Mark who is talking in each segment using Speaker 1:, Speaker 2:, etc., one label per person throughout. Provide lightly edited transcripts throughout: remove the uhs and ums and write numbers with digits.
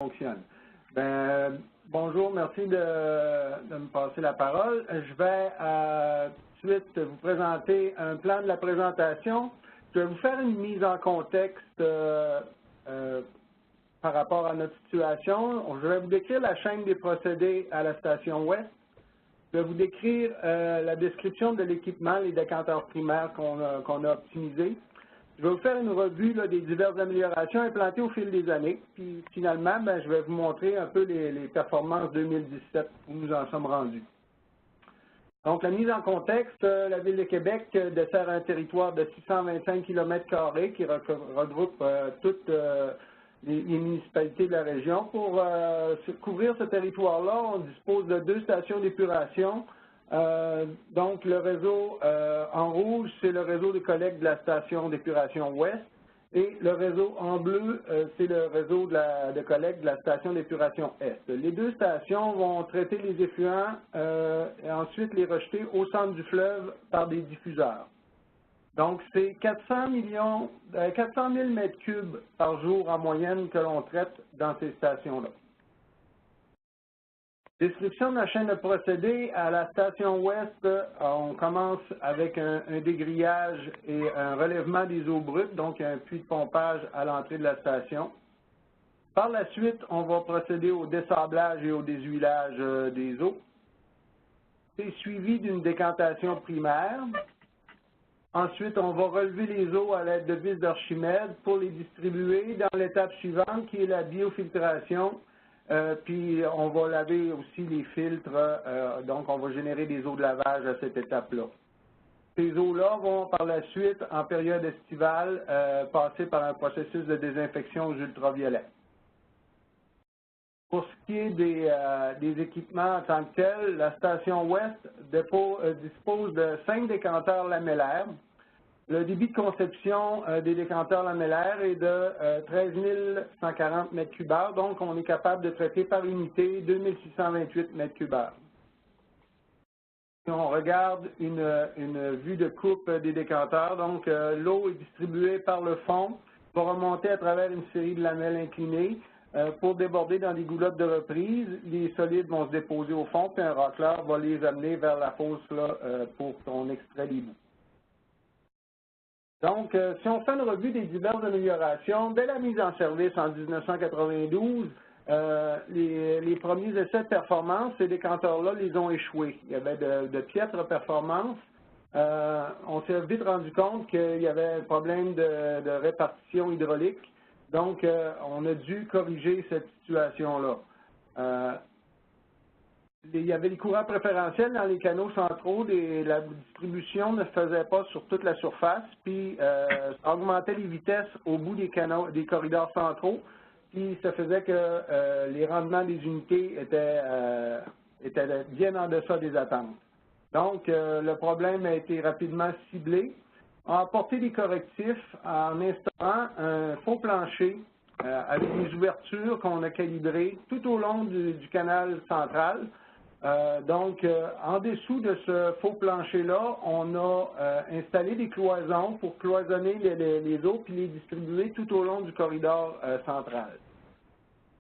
Speaker 1: Fonctionne. Bonjour, merci de me passer la parole. Je vais tout de suite vous présenter un plan de la présentation. Je vais vous faire une mise en contexte par rapport à notre situation. Je vais vous décrire la chaîne des procédés à la station Ouest. Je vais vous décrire la description de l'équipement, les décanteurs primaires qu'on a optimisés. Je vais vous faire une revue des diverses améliorations implantées au fil des années. Puis finalement, je vais vous montrer un peu les performances 2017 où nous en sommes rendus. Donc, la mise en contexte, la Ville de Québec dessert un territoire de 625 km² qui regroupe toutes les municipalités de la région. Pour couvrir ce territoire-là, on dispose de 2 stations d'épuration. Donc, le réseau en rouge, c'est le réseau de collecte de la station d'épuration Ouest. Et le réseau en bleu, c'est le réseau de collecte de la station d'épuration Est. Les 2 stations vont traiter les effluents et ensuite les rejeter au centre du fleuve par des diffuseurs. Donc, c'est 400 000 m3 par jour en moyenne que l'on traite dans ces stations-là. Description de la chaîne de procédés. À la station Ouest, on commence avec un dégrillage et un relèvement des eaux brutes, donc un puits de pompage à l'entrée de la station. Par la suite, on va procéder au dessablage et au déshuilage des eaux. C'est suivi d'une décantation primaire. Ensuite, on va relever les eaux à l'aide de vis d'Archimède pour les distribuer dans l'étape suivante qui est la biofiltration. Puis on va laver aussi les filtres, donc on va générer des eaux de lavage à cette étape-là. Ces eaux-là vont par la suite, en période estivale, passer par un processus de désinfection aux ultraviolets. Pour ce qui est des équipements en tant que tels, la station Ouest dispose de 5 décanteurs lamellaires. Le débit de conception des décanteurs lamellaires est de 13 140 m3, donc on est capable de traiter par unité 2628 m3. Si on regarde une vue de coupe des décanteurs, donc l'eau est distribuée par le fond, va remonter à travers une série de lamelles inclinées pour déborder dans des goulottes de reprise. Les solides vont se déposer au fond, puis un racleur va les amener vers la fosse pour qu'on extrait les bouts. Donc, si on fait une revue des diverses améliorations, dès la mise en service en 1992, les premiers essais de performance, ces décanteurs-là les ont échoués. Il y avait de piètres performances. On s'est vite rendu compte qu'il y avait un problème de répartition hydraulique. Donc, on a dû corriger cette situation-là. Il y avait des courants préférentiels dans les canaux centraux, la distribution ne se faisait pas sur toute la surface, puis ça augmentait les vitesses au bout des corridors centraux, puis ça faisait que les rendements des unités étaient bien en deçà des attentes. Donc, le problème a été rapidement ciblé. On a apporté des correctifs en instaurant un faux plancher avec des ouvertures qu'on a calibrées tout au long du canal central. Donc, en dessous de ce faux plancher-là, on a installé des cloisons pour cloisonner les eaux puis les distribuer tout au long du corridor central.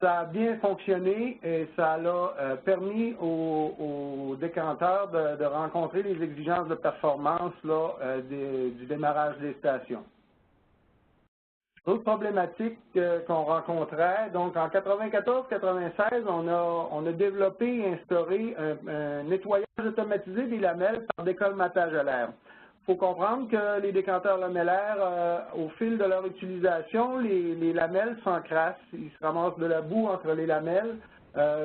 Speaker 1: Ça a bien fonctionné et ça a permis aux décanteurs de rencontrer les exigences de performance du démarrage des stations. D'autres problématiques qu'on rencontrait, donc en 94-96, on a développé et instauré un nettoyage automatisé des lamelles par décolmatage à l'air. Il faut comprendre que les décanteurs lamellaires, au fil de leur utilisation, les lamelles s'encrassent, ils se ramassent de la boue entre les lamelles,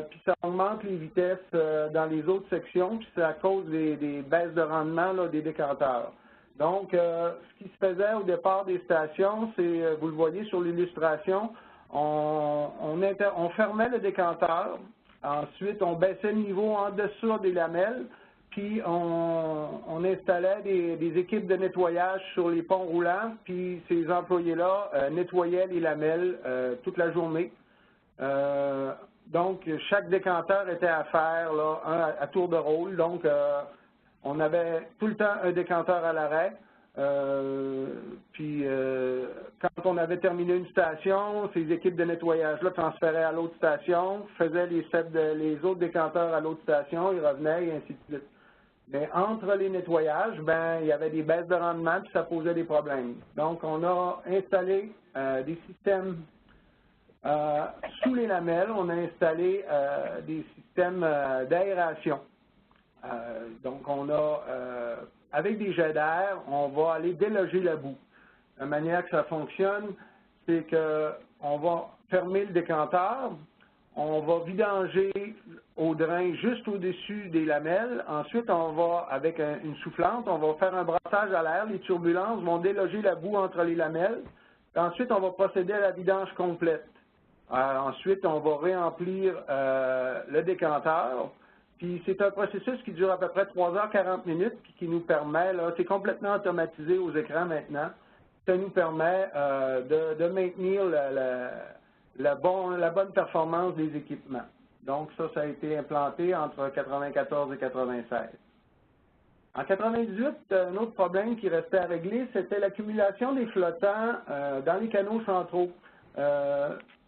Speaker 1: puis ça augmente les vitesses dans les autres sections, puis ça cause des baisses de rendement des décanteurs. Donc, ce qui se faisait au départ des stations, c'est, vous le voyez sur l'illustration, on fermait le décanteur, ensuite on baissait le niveau en dessous des lamelles, puis on installait des équipes de nettoyage sur les ponts roulants, puis ces employés-là nettoyaient les lamelles toute la journée. Donc, chaque décanteur était à faire à tour de rôle, donc on avait tout le temps un décanteur à l'arrêt. Quand on avait terminé une station, ces équipes de nettoyage-là transféraient à l'autre station, faisaient les autres décanteurs à l'autre station, ils revenaient et ainsi de suite. Mais entre les nettoyages, il y avait des baisses de rendement puis ça posait des problèmes. Donc, on a installé des systèmes sous les lamelles, on a installé des systèmes d'aération. Donc, avec des jets d'air, on va aller déloger la boue. La manière que ça fonctionne, c'est qu'on va fermer le décanteur, on va vidanger au drain juste au-dessus des lamelles. Ensuite, on va, avec une soufflante, on va faire un brassage à l'air. Les turbulences vont déloger la boue entre les lamelles. Ensuite, on va procéder à la vidange complète. Ensuite, on va réemplir le décanteur. Puis c'est un processus qui dure à peu près 3h40 puis qui nous permet, c'est complètement automatisé aux écrans maintenant, ça nous permet de maintenir la bonne performance des équipements. Donc ça a été implanté entre 94 et 96. En 98, un autre problème qui restait à régler, c'était l'accumulation des flottants dans les canaux centraux.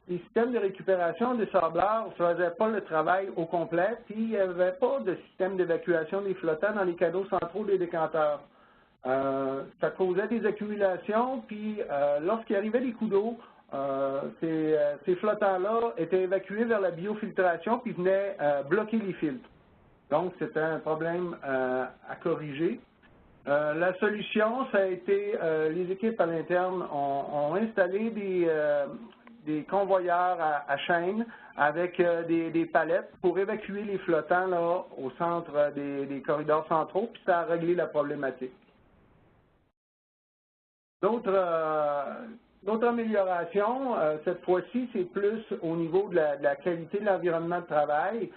Speaker 1: Les systèmes de récupération des sableurs ne faisaient pas le travail au complet, puis il n'y avait pas de système d'évacuation des flottants dans les canaux centraux des décanteurs. Ça causait des accumulations, puis lorsqu'il arrivait des coups d'eau, ces flottants-là étaient évacués vers la biofiltration, puis venaient bloquer les filtres. Donc, c'était un problème à corriger. La solution, ça a été, les équipes à l'interne ont installé des convoyeurs à chaîne avec des palettes pour évacuer les flottants là, au centre des corridors centraux, puis ça a réglé la problématique. D'autres améliorations, cette fois-ci, c'est plus au niveau de la qualité de l'environnement de travail.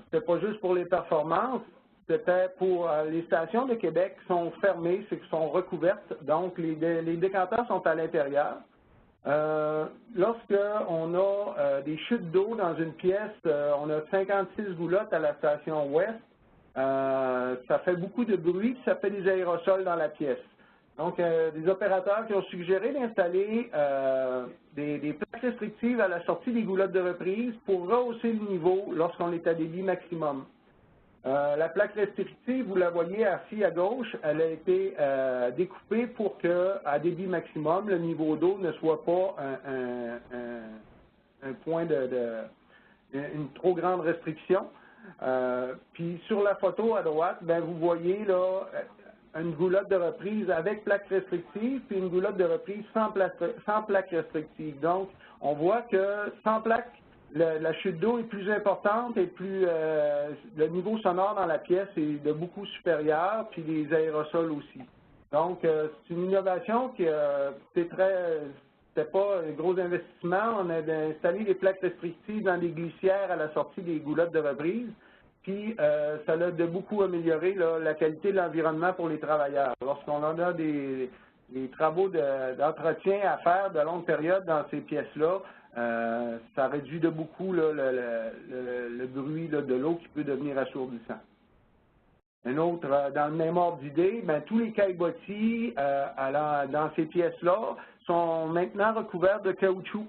Speaker 1: C'était pas juste pour les performances, c'était pour les stations de Québec qui sont fermées, qui sont recouvertes, donc les décanteurs sont à l'intérieur. Lorsqu'on a des chutes d'eau dans une pièce, on a 56 goulottes à la station ouest, ça fait beaucoup de bruit, ça fait des aérosols dans la pièce. Donc, des opérateurs qui ont suggéré d'installer des plaques restrictives à la sortie des goulottes de reprise pour rehausser le niveau lorsqu'on est à débit maximum. La plaque restrictive, vous la voyez assis à gauche, elle a été découpée pour qu'à débit maximum, le niveau d'eau ne soit pas un point une trop grande restriction. Puis sur la photo à droite, vous voyez là une goulotte de reprise avec plaque restrictive, puis une goulotte de reprise sans plaque restrictive. Donc, on voit que sans plaque, la chute d'eau est plus importante et le niveau sonore dans la pièce est de beaucoup supérieur, puis les aérosols aussi. Donc, c'est une innovation qui c'était pas un gros investissement. On a installé des plaques restrictives dans les glissières à la sortie des goulottes de reprise. Puis, ça a de beaucoup amélioré la qualité de l'environnement pour les travailleurs. Lorsqu'on en a des travaux d'entretien à faire de longue période dans ces pièces-là, ça réduit de beaucoup le bruit de l'eau qui peut devenir assourdissant. Un autre, dans le même ordre d'idée, tous les caillebotis dans ces pièces-là sont maintenant recouverts de caoutchouc.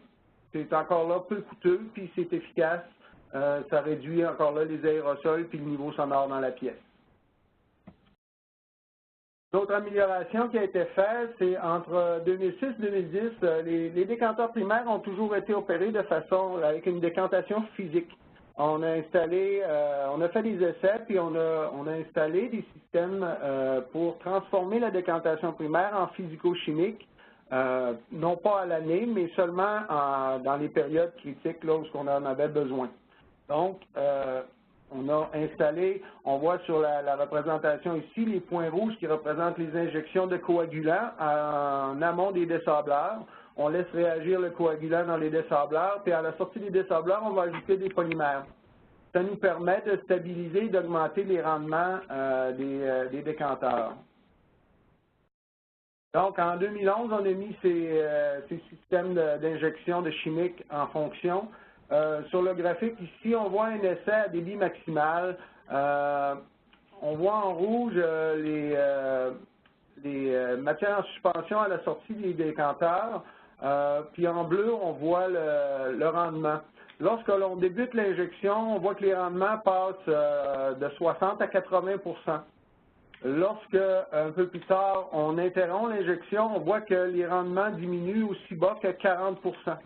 Speaker 1: C'est encore là peu coûteux, puis c'est efficace. Ça réduit encore là les aérosols puis le niveau sonore dans la pièce. L'autre amélioration qui a été faite, c'est entre 2006 et 2010, les décanteurs primaires ont toujours été opérés de façon avec une décantation physique. On a installé, on a fait des essais, puis on a installé des systèmes pour transformer la décantation primaire en physico-chimique, non pas à l'année, mais seulement dans les périodes critiques là où on en avait besoin. Donc, on a installé, on voit sur la représentation ici, les points rouges qui représentent les injections de coagulants en amont des dessableurs. On laisse réagir le coagulant dans les dessableurs, puis à la sortie des dessableurs, on va ajouter des polymères. Ça nous permet de stabiliser et d'augmenter les rendements des décanteurs. Donc, en 2011, on a mis ces systèmes d'injection de chimiques en fonction. Sur le graphique ici, on voit un essai à débit maximal. On voit en rouge matières en suspension à la sortie des décanteurs. Puis en bleu, on voit le rendement. Lorsque l'on débute l'injection, on voit que les rendements passent de 60 à 80 %. Lorsque, un peu plus tard, on interrompt l'injection, on voit que les rendements diminuent aussi bas que 40 %.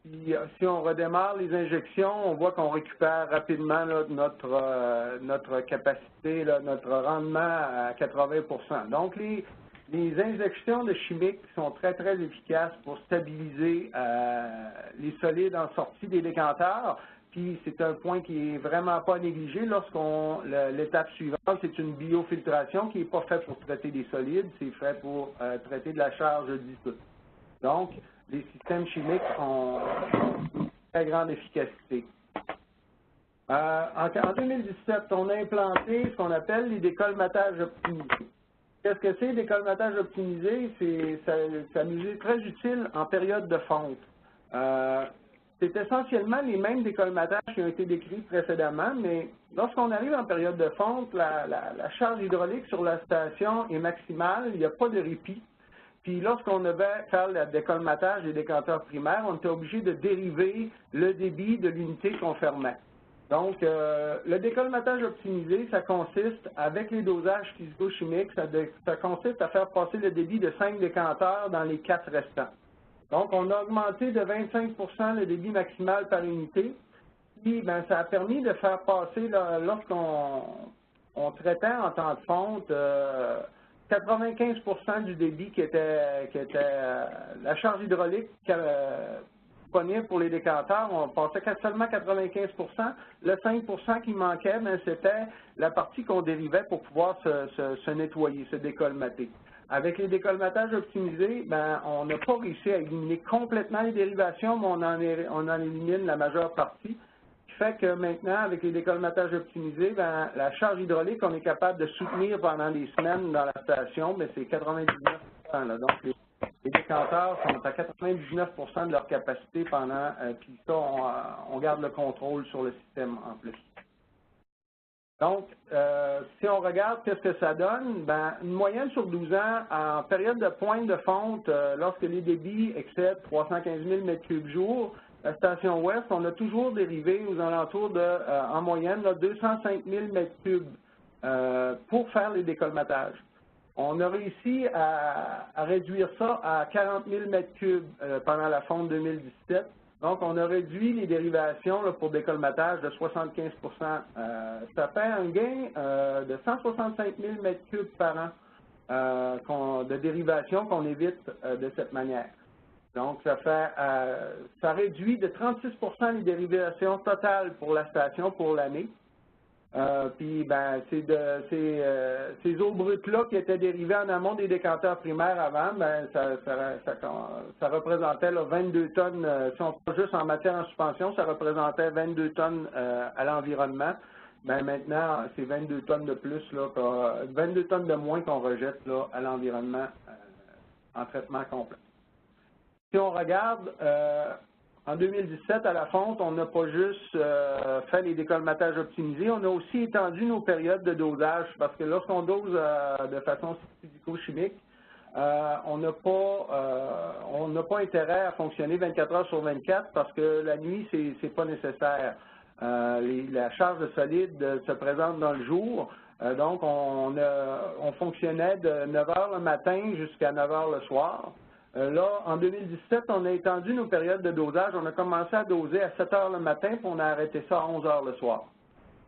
Speaker 1: Puis, si on redémarre les injections, on voit qu'on récupère rapidement là, notre capacité, là, notre rendement à 80 %. Donc, les injections de chimiques sont très, très efficaces pour stabiliser les solides en sortie des décanteurs. Puis, c'est un point qui est vraiment pas négligé l'étape suivante, c'est une biofiltration qui n'est pas faite pour traiter des solides, c'est fait pour traiter de la charge dissoute. Donc, les systèmes chimiques ont une très grande efficacité. En 2017, on a implanté ce qu'on appelle les décolmatages optimisés. Qu'est-ce que c'est, décolmatage optimisé? Ça nous est très utile en période de fonte. C'est essentiellement les mêmes décolmatages qui ont été décrits précédemment, mais lorsqu'on arrive en période de fonte, la charge hydraulique sur la station est maximale, il n'y a pas de répit. Puis lorsqu'on devait faire le décolmatage des décanteurs primaires, on était obligé de dériver le débit de l'unité qu'on fermait. Donc, le décolmatage optimisé, ça consiste, avec les dosages physico-chimiques, ça consiste à faire passer le débit de 5 décanteurs dans les 4 restants. Donc, on a augmenté de 25 % le débit maximal par unité. Puis, ben, ça a permis de faire passer, lorsqu'on traitait en temps de fonte, 95 % du débit qui était la charge hydraulique disponible pour les décanteurs, on passait seulement 95 %. Le 5 % qui manquait, c'était la partie qu'on dérivait pour pouvoir se nettoyer, se décolmater. Avec les décolmatages optimisés, ben, on n'a pas réussi à éliminer complètement les dérivations, mais on en élimine la majeure partie. Ce qui fait que maintenant, avec les décolmatages optimisés, ben, la charge hydraulique, on est capable de soutenir pendant des semaines dans la station, mais c'est 99 %. Là. Donc, les décanteurs sont à 99 % de leur capacité pendant, puis ça, on garde le contrôle sur le système en plus. Donc, si on regarde qu'est-ce que ça donne, ben, une moyenne sur 12 ans, en période de pointe de fonte, lorsque les débits excèdent 315 000 m3 jour, la station ouest, on a toujours dérivé aux alentours de, en moyenne, là, 205 000 m3 pour faire les décolmatages. On a réussi à réduire ça à 40 000 m3 pendant la fonte 2017. Donc, on a réduit les dérivations là, pour décolmatage de 75 %. Ça fait un gain de 165 000 m3 par an de dérivation qu'on évite de cette manière. Donc, ça réduit de 36 % les dérivations totales pour la station pour l'année. Puis, ben, ces eaux brutes-là qui étaient dérivées en amont des décanteurs primaires avant, ben, ça représentait là, 22 tonnes, si on prend juste en matière en suspension, ça représentait 22 tonnes à l'environnement. Ben, maintenant, c'est 22 tonnes de plus, là, 22 tonnes de moins qu'on rejette là, à l'environnement en traitement complet. Si on regarde, en 2017, à la fonte, on n'a pas juste fait les décolmatages optimisés, on a aussi étendu nos périodes de dosage, parce que lorsqu'on dose de façon physico-chimique, on n'a pas intérêt à fonctionner 24 heures sur 24, parce que la nuit, c'est pas nécessaire. La charge de solide se présente dans le jour, donc on fonctionnait de 9 heures le matin jusqu'à 9 heures le soir. Là, en 2017, on a étendu nos périodes de dosage. On a commencé à doser à 7 heures le matin, puis on a arrêté ça à 11 heures le soir.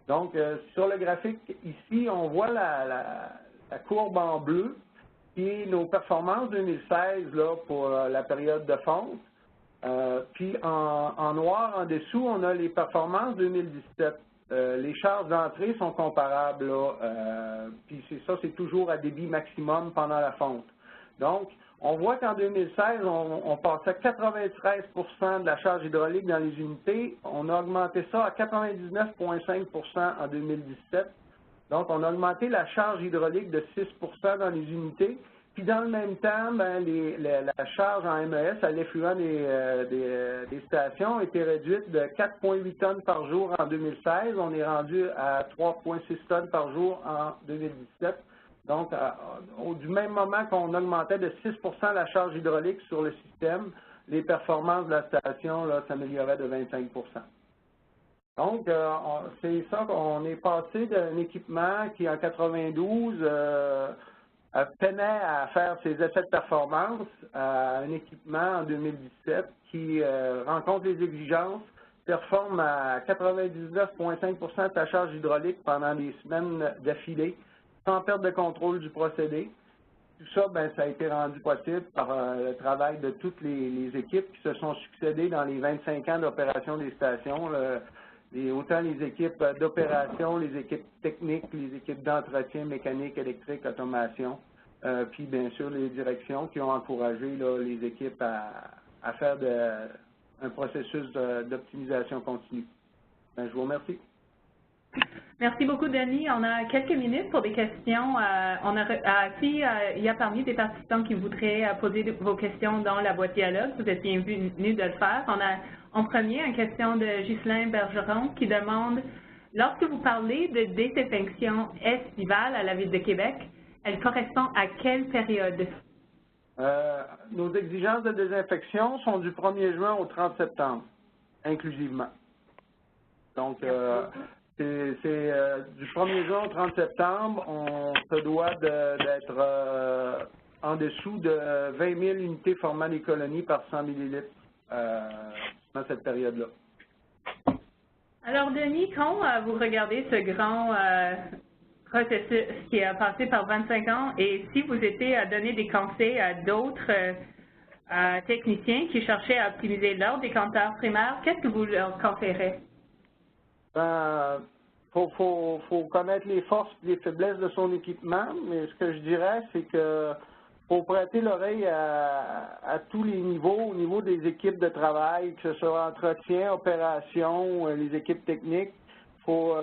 Speaker 1: Donc, sur le graphique ici, on voit la courbe en bleu, qui est nos performances 2016 là, pour la période de fonte. Puis en noir, en dessous, on a les performances 2017. Les charges d'entrée sont comparables. Là, puis c'est toujours à débit maximum pendant la fonte. Donc, on voit qu'en 2016, on passait 93 % de la charge hydraulique dans les unités. On a augmenté ça à 99,5 % en 2017. Donc, on a augmenté la charge hydraulique de 6 % dans les unités. Puis, dans le même temps, ben, la charge en MES à l'effluent des stations a été réduite de 4,8 tonnes par jour en 2016. On est rendu à 3,6 tonnes par jour en 2017. Donc, du même moment qu'on augmentait de 6 la charge hydraulique sur le système, les performances de la station s'amélioraient de 25 Donc, c'est ça qu'on est passé d'un équipement qui, en 92, peinait à faire ses effets de performance à un équipement en 2017 qui rencontre les exigences, performe à 99,5 de sa charge hydraulique pendant des semaines d'affilée, sans perte de contrôle du procédé. Tout ça, ça a été rendu possible par le travail de toutes les équipes qui se sont succédées dans les 25 ans d'opération des stations. Autant les équipes d'opération, les équipes techniques, les équipes d'entretien mécanique, électrique, automation, puis bien sûr les directions qui ont encouragé les équipes à faire un processus d'optimisation continue. Je vous remercie.
Speaker 2: Merci beaucoup, Denis. On a quelques minutes pour des questions. S'il y a parmi des participants qui voudraient poser vos questions dans la boîte dialogue, vous êtes bienvenus de le faire. On a en premier une question de Ghislain Bergeron qui demande, lorsque vous parlez de désinfection estivale à la Ville de Québec, elle correspond à quelle période?
Speaker 1: Nos exigences de désinfection sont du 1er juin au 30 septembre, inclusivement. Donc, c'est du 1er juin au 30 septembre, on se doit d'être en dessous de 20 000 unités formant des colonies par 100 millilitres dans cette période-là.
Speaker 2: Alors, Denis, quand vous regardez ce grand processus qui a passé par 25 ans, et si vous étiez à donner des conseils à d'autres techniciens qui cherchaient à optimiser leur décanteur primaire, qu'est-ce que vous leur conseillerez?
Speaker 1: Faut connaître les forces et les faiblesses de son équipement, mais ce que je dirais, c'est que faut prêter l'oreille à tous les niveaux, au niveau des équipes de travail, que ce soit entretien, opération, les équipes techniques. Faut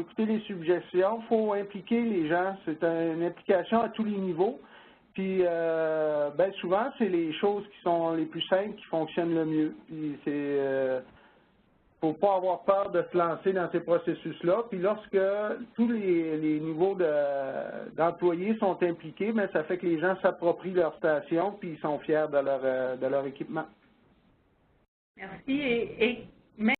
Speaker 1: écouter les suggestions, faut impliquer les gens. C'est une implication à tous les niveaux. Puis, souvent, c'est les choses qui sont les plus simples qui fonctionnent le mieux. Puis, il ne faut pas avoir peur de se lancer dans ces processus-là. Puis lorsque tous les niveaux d'employés sont impliqués, ça fait que les gens s'approprient leur station puis ils sont fiers de leur équipement.
Speaker 2: Merci. Et